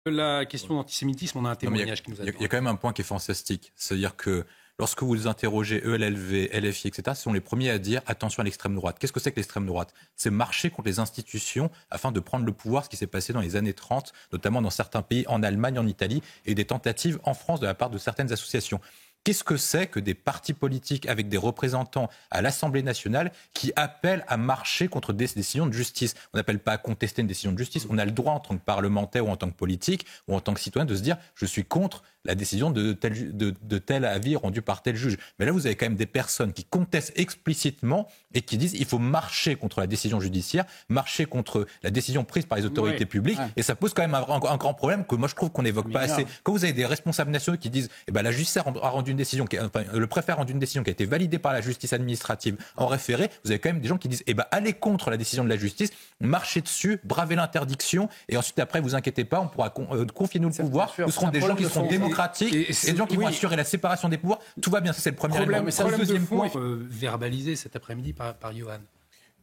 la question d'antisémitisme, on a un témoignage qui nous attend. Il y a quand même un point qui est fantastique. C'est-à-dire que lorsque vous interrogez ELLV, LFI, etc., ce sont les premiers à dire attention à l'extrême droite. Qu'est-ce que c'est que l'extrême droite ? C'est marcher contre les institutions afin de prendre le pouvoir, ce qui s'est passé dans les années 30, notamment dans certains pays, en Allemagne, en Italie, et des tentatives en France de la part de certaines associations. Qu'est-ce que c'est que des partis politiques avec des représentants à l'Assemblée nationale qui appellent à marcher contre des décisions de justice ? On n'appelle pas à contester une décision de justice. On a le droit en tant que parlementaire ou en tant que politique ou en tant que citoyen de se dire je suis contre la décision de tel avis rendu par tel juge. Mais là, vous avez quand même des personnes qui contestent explicitement et qui disent il faut marcher contre la décision judiciaire, marcher contre la décision prise par les autorités publiques. Et ça pose quand même un grand problème que moi je trouve qu'on n'évoque pas assez. Quand vous avez des responsables nationaux qui disent la justice a rendu une décision, le préfet a rendu une décision qui a été validée par la justice administrative en référé, vous avez quand même des gens qui disent allez contre la décision de la justice, marchez dessus, bravez l'interdiction et ensuite après vous inquiétez pas, on pourra confier-nous le pouvoir. Nous serons des gens qui seront démocratiques et des gens qui vont assurer la séparation des pouvoirs. Tout va bien, ça c'est le premier problème. élément. Le deuxième point verbalisé cet après-midi par Johan.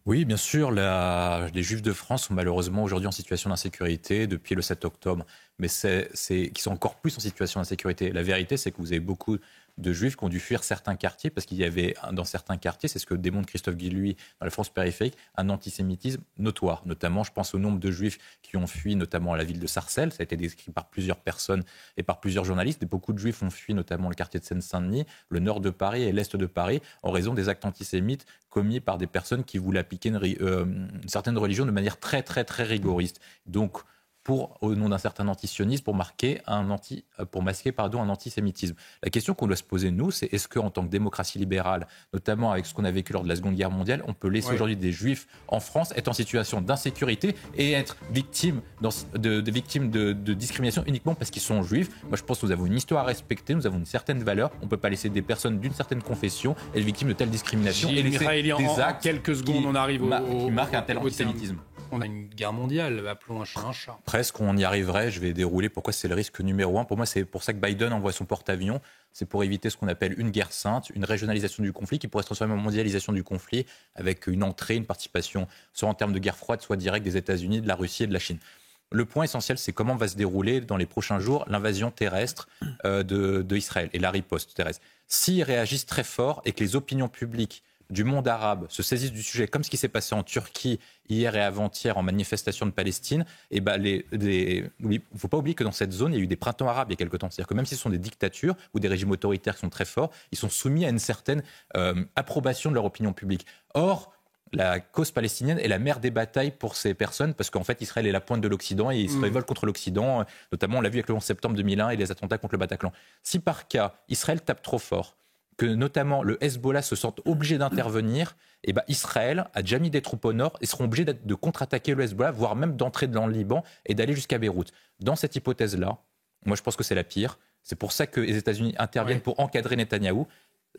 Oui, bien sûr, les Juifs de France sont malheureusement aujourd'hui en situation d'insécurité depuis le 7 octobre, mais qui sont encore plus en situation d'insécurité. La vérité, c'est que vous avez beaucoup de Juifs qui ont dû fuir certains quartiers parce qu'il y avait dans certains quartiers, c'est ce que démontre Christophe Guilluy dans la France périphérique, un antisémitisme notoire. Notamment, je pense au nombre de Juifs qui ont fui, notamment à la ville de Sarcelles. Ça a été décrit par plusieurs personnes et par plusieurs journalistes. Et beaucoup de Juifs ont fui, notamment le quartier de Seine-Saint-Denis, le nord de Paris et l'est de Paris, en raison des actes antisémites commis par des personnes qui voulaient appliquer une certaine religion de manière très, très, très rigoriste. Donc, au nom d'un certain antisionisme, pour masquer un antisémitisme. La question qu'on doit se poser, nous, c'est est-ce qu'en tant que démocratie libérale, notamment avec ce qu'on a vécu lors de la Seconde Guerre mondiale, on peut laisser aujourd'hui des Juifs en France être en situation d'insécurité et être victimes de discrimination uniquement parce qu'ils sont juifs ? Moi, je pense que nous avons une histoire à respecter, nous avons une certaine valeur. On ne peut pas laisser des personnes d'une certaine confession être victimes de telles discriminations et laisser des actes quelques secondes, on arrive qui marquent un tel antisémitisme. On a une guerre mondiale, appelons un chat un chat. Presque, on y arriverait. Je vais dérouler pourquoi c'est le risque numéro 1. Pour moi, c'est pour ça que Biden envoie son porte-avions. C'est pour éviter ce qu'on appelle une guerre sainte, une régionalisation du conflit qui pourrait se transformer en mondialisation du conflit avec une entrée, une participation, soit en termes de guerre froide, soit directe des États-Unis, de la Russie et de la Chine. Le point essentiel, c'est comment va se dérouler dans les prochains jours l'invasion terrestre de Israël et la riposte terrestre. S'ils réagissent très fort et que les opinions publiques du monde arabe se saisissent du sujet, comme ce qui s'est passé en Turquie hier et avant-hier en manifestation de Palestine, il ne faut pas oublier que dans cette zone, il y a eu des printemps arabes il y a quelque temps. C'est-à-dire que même si ce sont des dictatures ou des régimes autoritaires qui sont très forts, ils sont soumis à une certaine approbation de leur opinion publique. Or, la cause palestinienne est la mère des batailles pour ces personnes parce qu'en fait, Israël est la pointe de l'Occident et ils se révoltent contre l'Occident. Notamment, on l'a vu avec le 11 septembre 2001 et les attentats contre le Bataclan. Si par cas, Israël tape trop fort, que notamment le Hezbollah se sente obligé d'intervenir, Israël a déjà mis des troupes au nord et seront obligés de contre-attaquer le Hezbollah, voire même d'entrer dans le Liban et d'aller jusqu'à Beyrouth. Dans cette hypothèse-là, moi je pense que c'est la pire. C'est pour ça que les États-Unis interviennent pour encadrer Netanyahou.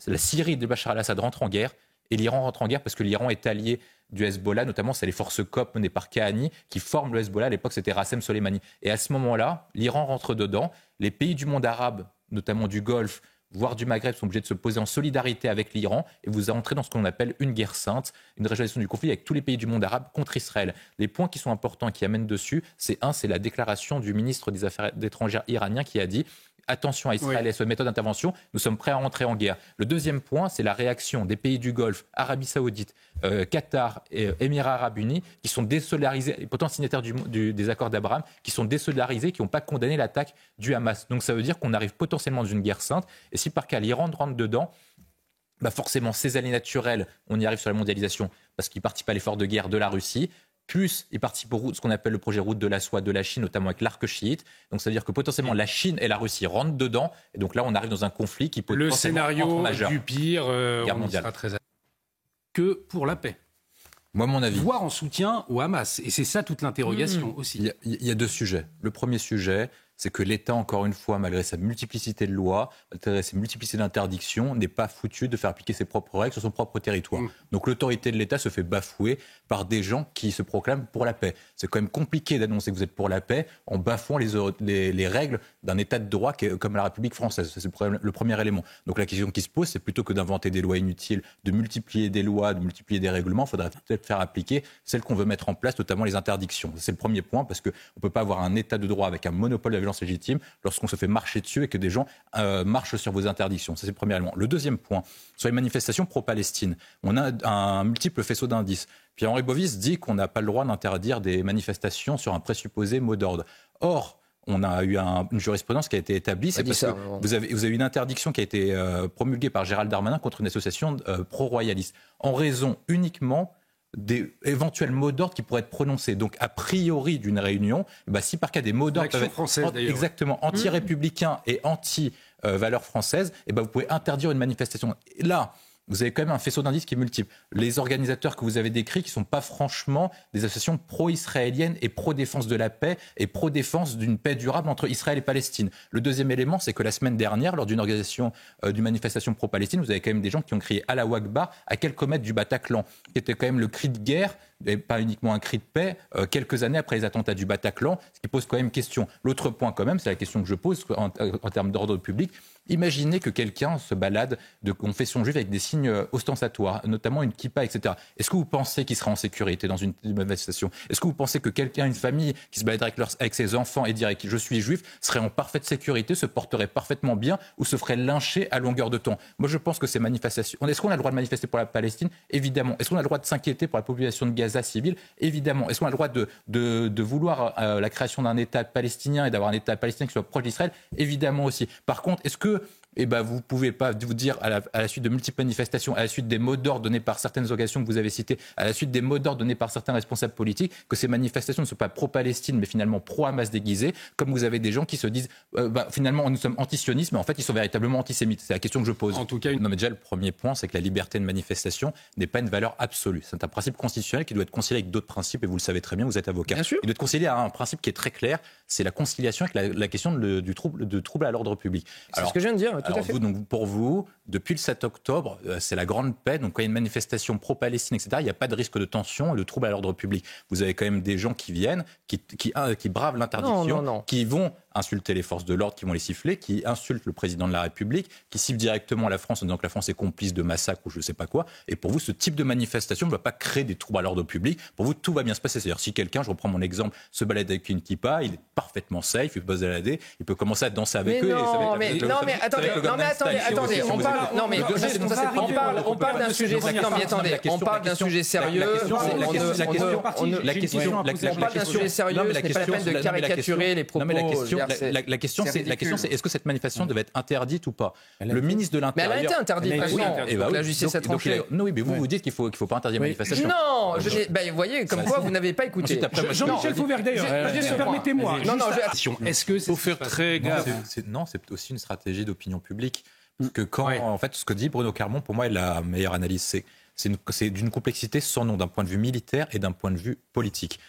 La Syrie de Bachar al-Assad rentre en guerre et l'Iran rentre en guerre parce que l'Iran est allié du Hezbollah, notamment c'est les forces COP menées par Kahani qui forment le Hezbollah. À l'époque, c'était Rassem Soleimani. Et à ce moment-là, l'Iran rentre dedans. Les pays du monde arabe, notamment du Golfe, voire du Maghreb, sont obligés de se poser en solidarité avec l'Iran et vous entrez dans ce qu'on appelle une guerre sainte, une régionalisation du conflit avec tous les pays du monde arabe contre Israël. Les points qui sont importants et qui amènent dessus, c'est la déclaration du ministre des Affaires étrangères iranien qui a dit attention à Israël et à sa méthode d'intervention, nous sommes prêts à entrer en guerre. Le deuxième point, c'est la réaction des pays du Golfe, Arabie Saoudite, Qatar et Émirats Arabes Unis, qui sont désolidarisés, et pourtant signataires des accords d'Abraham, qui sont désolidarisés, qui n'ont pas condamné l'attaque du Hamas. Donc ça veut dire qu'on arrive potentiellement dans une guerre sainte, et si par cas l'Iran rentre dedans, forcément, ces alliés naturels, on y arrive sur la mondialisation, parce qu'ils participent à l'effort de guerre de la Russie, plus ils participent au ce qu'on appelle le projet route de la soie de la Chine, notamment avec l'arc chiite. Donc ça veut dire que potentiellement la Chine et la Russie rentrent dedans. Et donc là, on arrive dans un conflit qui peut être le scénario majeur. Du pire, on sera très que pour la paix. Moi, mon avis. Voire en soutien au Hamas. Et c'est ça toute l'interrogation aussi. Il y a deux sujets. Le premier sujet, c'est que l'État, encore une fois, malgré sa multiplicité de lois, malgré sa multiplicité d'interdictions, n'est pas foutu de faire appliquer ses propres règles sur son propre territoire. Donc l'autorité de l'État se fait bafouer par des gens qui se proclament pour la paix. C'est quand même compliqué d'annoncer que vous êtes pour la paix en bafouant les règles d'un État de droit comme la République française. C'est le premier élément. Donc la question qui se pose, c'est plutôt que d'inventer des lois inutiles, de multiplier des lois, de multiplier des règlements, il faudrait peut-être faire appliquer celles qu'on veut mettre en place, notamment les interdictions. C'est le premier point, parce qu'on ne peut pas avoir un État de droit avec un monopole de la violence légitime lorsqu'on se fait marcher dessus et que des gens marchent sur vos interdictions. Ça, c'est le premier élément. Le deuxième point, sur les manifestations pro-Palestine, on a un multiple faisceau d'indices. Pierre-Henri Bovis dit qu'on n'a pas le droit d'interdire des manifestations sur un présupposé mot d'ordre. Or, on a eu une jurisprudence qui a été établie. C'est parce que vous avez une interdiction qui a été promulguée par Gérald Darmanin contre une association pro-royaliste, en raison uniquement des éventuels mots d'ordre qui pourraient être prononcés. Donc, a priori d'une réunion, si par cas des mots d'ordre peuvent être exactement anti-républicains et anti-valeurs françaises, vous pouvez interdire une manifestation. Et là, vous avez quand même un faisceau d'indices qui est multiple. Les organisateurs que vous avez décrits, qui ne sont pas franchement des associations pro-israéliennes et pro-défense de la paix et pro-défense d'une paix durable entre Israël et Palestine. Le deuxième élément, c'est que la semaine dernière, lors d'une organisation, d'une manifestation pro-Palestine, vous avez quand même des gens qui ont crié « Allahu Akbar » à quelques mètres du Bataclan, qui était quand même le cri de guerre, et pas uniquement un cri de paix, quelques années après les attentats du Bataclan, ce qui pose quand même question. L'autre point quand même, c'est la question que je pose en termes d'ordre public. Imaginez que quelqu'un se balade de confession juive avec des signes ostentatoires, notamment une kippa, etc. Est-ce que vous pensez qu'il sera en sécurité dans une manifestation ? Est-ce que vous pensez que quelqu'un, une famille qui se baladerait avec ses enfants et dirait que je suis juif, serait en parfaite sécurité, se porterait parfaitement bien ou se ferait lyncher à longueur de temps ? Moi, je pense que ces manifestations... Est-ce qu'on a le droit de manifester pour la Palestine ? Évidemment. Est-ce qu'on a le droit de s'inquiéter pour la population de Gaza civile ? Évidemment. Est-ce qu'on a le droit de vouloir la création d'un État palestinien et d'avoir un État palestinien qui soit proche d'Israël ? Évidemment aussi. Par contre, est-ce que vous ne pouvez pas vous dire, à la suite de multiples manifestations, à la suite des mots d'ordre donnés par certaines organisations que vous avez citées, à la suite des mots d'ordre donnés par certains responsables politiques, que ces manifestations ne sont pas pro-Palestine, mais finalement pro-Hamas déguisées, comme vous avez des gens qui se disent, finalement, nous sommes anti-sionistes, mais en fait, ils sont véritablement antisémites. C'est la question que je pose. En tout cas, Non, mais déjà, le premier point, c'est que la liberté de manifestation n'est pas une valeur absolue. C'est un principe constitutionnel qui doit être concilié avec d'autres principes, et vous le savez très bien, vous êtes avocat. Bien sûr. Il doit être concilié à un principe qui est très clair, c'est la conciliation avec la question du trouble à l'ordre public. C'est ce que je viens de dire, tout à fait. Pour vous, depuis le 7 octobre, c'est la grande paix. Donc, quand il y a une manifestation pro-Palestine, etc., il n'y a pas de risque de tension et de trouble à l'ordre public. Vous avez quand même des gens qui viennent, qui bravent l'interdiction, qui vont insulter les forces de l'ordre, qui vont les siffler, qui insultent le président de la République, qui sifflent directement la France en disant que la France est complice de massacres ou je ne sais pas quoi. Et pour vous, ce type de manifestation ne va pas créer des troubles à l'ordre public. Pour vous, tout va bien se passer. C'est-à-dire, si quelqu'un, je reprends mon exemple, se balade avec une kippa, il est parfaitement safe, il peut se balader, il peut commencer à danser avec eux. Attendez, on parle d'un sujet sérieux. On parle d'un sujet sérieux. La question, ce n'est pas la peine de caricaturer les propos. La question, c'est est-ce que cette manifestation devait être interdite ou pas ? Le ministre de l'Intérieur. Mais elle a été interdite, président. La justice a tranché. Non, oui, mais vous dites qu'il ne faut pas interdire la manifestation. Non, vous voyez, comme quoi vous n'avez pas écouté. Jean-Michel Fauvergue, d'ailleurs, permettez-moi. Est-ce que faut faire très gaffe ? Non, c'est aussi une stratégie d'opinion publique. Parce que en fait, ce que dit Bruno Carmon, pour moi, est la meilleure analyse. C'est d'une complexité sans nom, d'un point de vue militaire et d'un point de vue politique.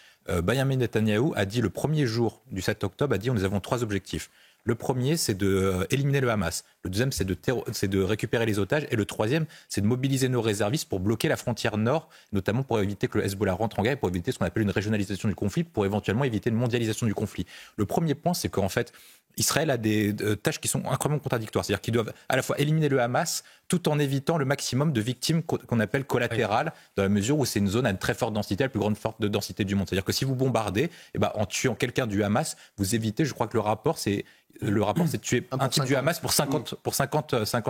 Benjamin Netanyahou a dit le premier jour du 7 octobre, nous avons 3 objectifs. Le premier, c'est d'éliminer le Hamas. Le deuxième, c'est de récupérer les otages. Et le troisième, c'est de mobiliser nos réservistes pour bloquer la frontière nord, notamment pour éviter que le Hezbollah rentre en guerre et pour éviter ce qu'on appelle une régionalisation du conflit, pour éventuellement éviter une mondialisation du conflit. Le premier point, c'est qu'en fait, Israël a des tâches qui sont incroyablement contradictoires. C'est-à-dire qu'ils doivent à la fois éliminer le Hamas tout en évitant le maximum de victimes qu'on appelle collatérales, dans la mesure où c'est une zone à une très forte densité, la plus grande forte de densité du monde. C'est-à-dire que si vous bombardez, en tuant quelqu'un du Hamas, vous évitez, je crois que le rapport, c'est de tuer un type du Hamas pour 50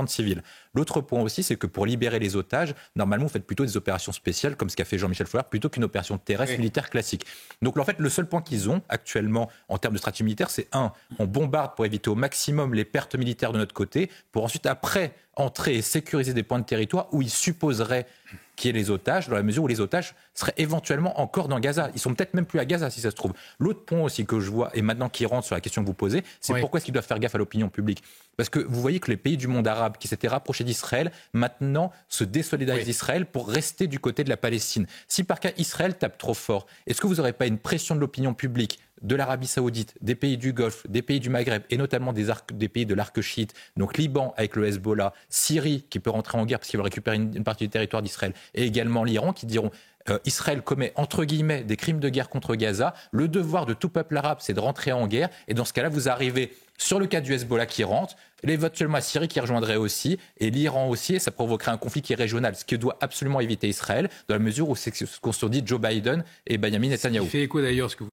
civils. L'autre point aussi, c'est que pour libérer les otages, normalement, vous faites plutôt des opérations spéciales, comme ce qu'a fait Jean-Michel Fauvergue, plutôt qu'une opération terrestre militaire classique. Donc, en fait, le seul point qu'ils ont actuellement en termes de stratégie militaire, c'est on bombarde pour éviter au maximum les pertes militaires de notre côté, pour ensuite, après, entrer et sécuriser des points de territoire où ils supposeraient qu'il y ait les otages, dans la mesure où les otages seraient éventuellement encore dans Gaza. Ils sont peut-être même plus à Gaza, si ça se trouve. L'autre point aussi que je vois, et maintenant qui rentre sur la question que vous posez, c'est pourquoi est-ce qu'ils doivent faire gaffe à l'opinion publique ? Parce que vous voyez que les pays du monde arabe qui s'étaient rapprochés d'Israël, maintenant se désolidarisent d'Israël pour rester du côté de la Palestine. Si par cas Israël tape trop fort, est-ce que vous n'aurez pas une pression de l'opinion publique de l'Arabie Saoudite, des pays du Golfe, des pays du Maghreb et notamment des pays de l'arc chiite, donc Liban avec le Hezbollah, Syrie qui peut rentrer en guerre parce qu'il veut récupérer une partie du territoire d'Israël et également l'Iran qui diront Israël commet entre guillemets des crimes de guerre contre Gaza, le devoir de tout peuple arabe c'est de rentrer en guerre et dans ce cas-là vous arrivez sur le cas du Hezbollah qui rentre, éventuellement la Syrie qui rejoindrait aussi, et l'Iran aussi, et ça provoquerait un conflit qui est régional, ce que doit absolument éviter Israël, dans la mesure où c'est ce qu'ont dit Joe Biden et Benjamin Netanyahu. Il fait écho d'ailleurs ce que vous